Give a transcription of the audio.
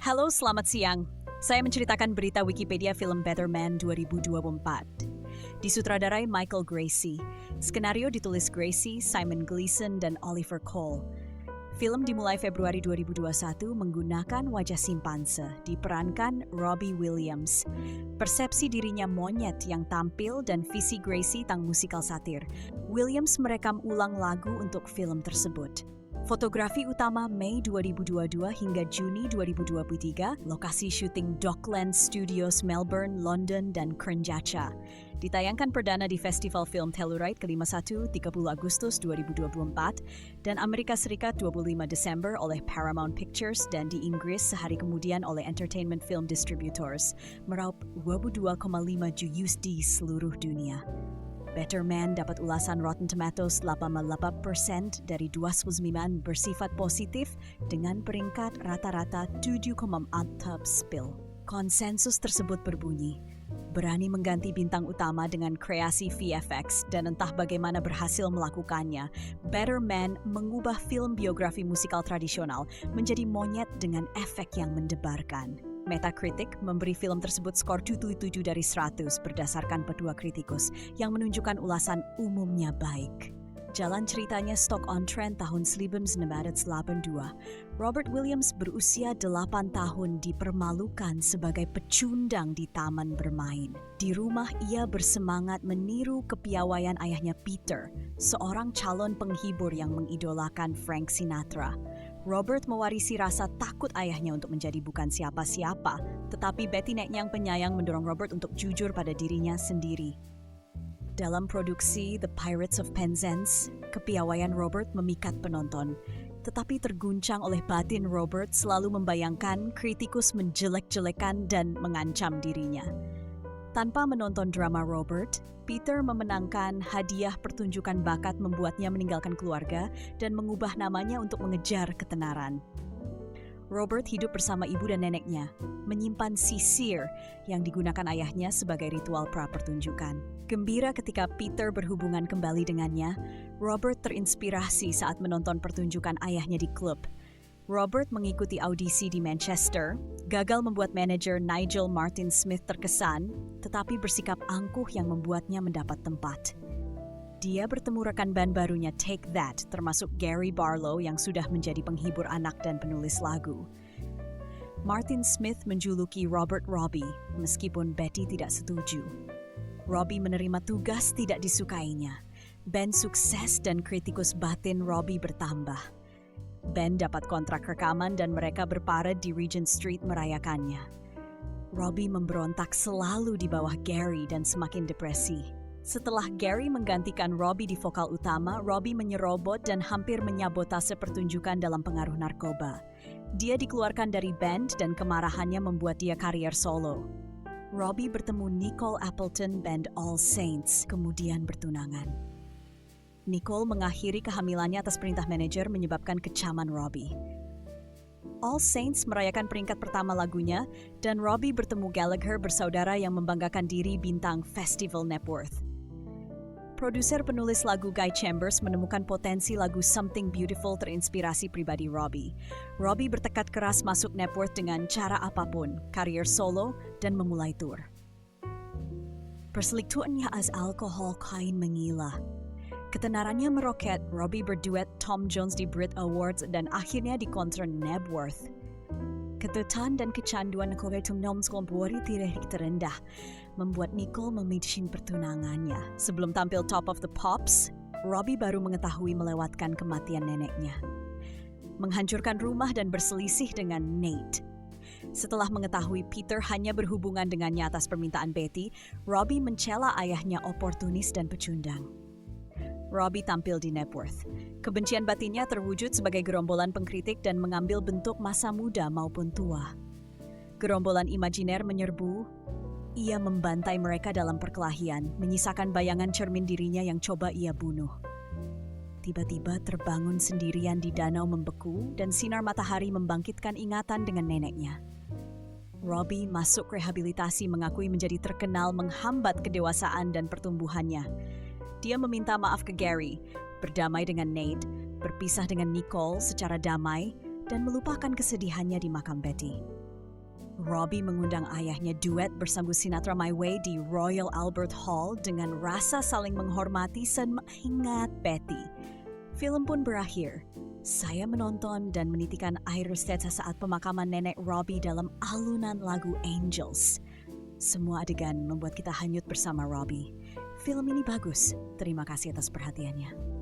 Halo, selamat siang. Saya menceritakan berita Wikipedia film Better Man 2024. Disutradarai Michael Gracie. Skenario ditulis Gracie, Simon Gleason, dan Oliver Cole. Film dimulai Februari 2021 menggunakan wajah simpanse, diperankan Robbie Williams. Persepsi dirinya monyet yang tampil dan visi Gracie tentang musikal satir. Williams merekam ulang lagu untuk film tersebut. Fotografi utama Mei 2022 hingga Juni 2023, lokasi syuting Docklands Studios Melbourne, London, dan Kernjacha. Ditayangkan perdana di Festival Film Telluride ke-51 30 Agustus 2024 dan Amerika Serikat 25 Desember oleh Paramount Pictures dan di Inggris sehari kemudian oleh Entertainment Film Distributors, meraup 22,5 juta di seluruh dunia. Better Man dapat ulasan Rotten Tomatoes 88% dari 29 bersifat positif dengan peringkat rata-rata 7,4 spill. Konsensus tersebut berbunyi, berani mengganti bintang utama dengan kreasi VFX dan entah bagaimana berhasil melakukannya, Better Man mengubah film biografi musikal tradisional menjadi monyet dengan efek yang mendebarkan. Metacritic memberi film tersebut skor 77 dari 100 berdasarkan pedua kritikus yang menunjukkan ulasan umumnya baik. Jalan ceritanya stock-on-trend tahun 1982. Robert Williams berusia 8 tahun dipermalukan sebagai pecundang di taman bermain. Di rumah ia bersemangat meniru kepiawaian ayahnya Peter, seorang calon penghibur yang mengidolakan Frank Sinatra. Robert mewarisi rasa takut ayahnya untuk menjadi bukan siapa-siapa, tetapi Betty Neck yang penyayang mendorong Robert untuk jujur pada dirinya sendiri. Dalam produksi The Pirates of Penzance, kepiawaian Robert memikat penonton, tetapi terguncang oleh batin Robert selalu membayangkan kritikus menjelek-jelekan dan mengancam dirinya. Tanpa menonton drama Robert, Peter memenangkan hadiah pertunjukan bakat membuatnya meninggalkan keluarga dan mengubah namanya untuk mengejar ketenaran. Robert hidup bersama ibu dan neneknya, menyimpan sisir yang digunakan ayahnya sebagai ritual pra-pertunjukan. Gembira ketika Peter berhubungan kembali dengannya, Robert terinspirasi saat menonton pertunjukan ayahnya di klub. Robert mengikuti audisi di Manchester, gagal membuat manajer Nigel Martin Smith terkesan, tetapi bersikap angkuh yang membuatnya mendapat tempat. Dia bertemu rekan band barunya Take That, termasuk Gary Barlow yang sudah menjadi penghibur anak dan penulis lagu. Martin Smith menjuluki Robert Robbie, meskipun Betty tidak setuju. Robbie menerima tugas tidak disukainya. Band sukses dan kritikus batin Robbie bertambah. Band dapat kontrak rekaman dan mereka berparade di Regent Street merayakannya. Robbie memberontak selalu di bawah Gary dan semakin depresi. Setelah Gary menggantikan Robbie di vokal utama, Robbie menyerobot dan hampir menyabotase pertunjukan dalam pengaruh narkoba. Dia dikeluarkan dari band dan kemarahannya membuat dia karier solo. Robbie bertemu Nicole Appleton band All Saints, kemudian bertunangan. Nicole mengakhiri kehamilannya atas perintah manajer menyebabkan kecaman Robbie. All Saints merayakan peringkat pertama lagunya dan Robbie bertemu Gallagher bersaudara yang membanggakan diri bintang Festival Knebworth. Produser penulis lagu Guy Chambers menemukan potensi lagu Something Beautiful terinspirasi pribadi Robbie. Robbie bertekad keras masuk Knebworth dengan cara apapun, karier solo, dan memulai tour. Perselingkuhannya as alkohol kain menggila. Ketenarannya meroket, Robbie berduet Tom Jones di Brit Awards dan akhirnya dikontrak Knebworth. Ketutan dan kecanduan Nicole Tungnom skompori titik terendah membuat Nicole memidin pertunangannya. Sebelum tampil Top of the Pops, Robbie baru mengetahui melewatkan kematian neneknya. Menghancurkan rumah dan berselisih dengan Nate. Setelah mengetahui Peter hanya berhubungan dengannya atas permintaan Betty, Robbie mencela ayahnya oportunis dan pecundang. Robbie tampil di Knebworth. Kebencian batinnya terwujud sebagai gerombolan pengkritik dan mengambil bentuk masa muda maupun tua. Gerombolan imajiner menyerbu. Ia membantai mereka dalam perkelahian, menyisakan bayangan cermin dirinya yang coba ia bunuh. Tiba-tiba terbangun sendirian di danau membeku dan sinar matahari membangkitkan ingatan dengan neneknya. Robbie masuk rehabilitasi mengakui menjadi terkenal menghambat kedewasaan dan pertumbuhannya. Dia meminta maaf ke Gary, berdamai dengan Nate, berpisah dengan Nicole secara damai, dan melupakan kesedihannya di makam Betty. Robbie mengundang ayahnya duet bersambut Sinatra My Way di Royal Albert Hall dengan rasa saling menghormati dan mengingat Betty. Film pun berakhir. Saya menonton dan menitikan air rosetta saat pemakaman nenek Robbie dalam alunan lagu Angels. Semua adegan membuat kita hanyut bersama Robbie. Film ini bagus. Terima kasih atas perhatiannya.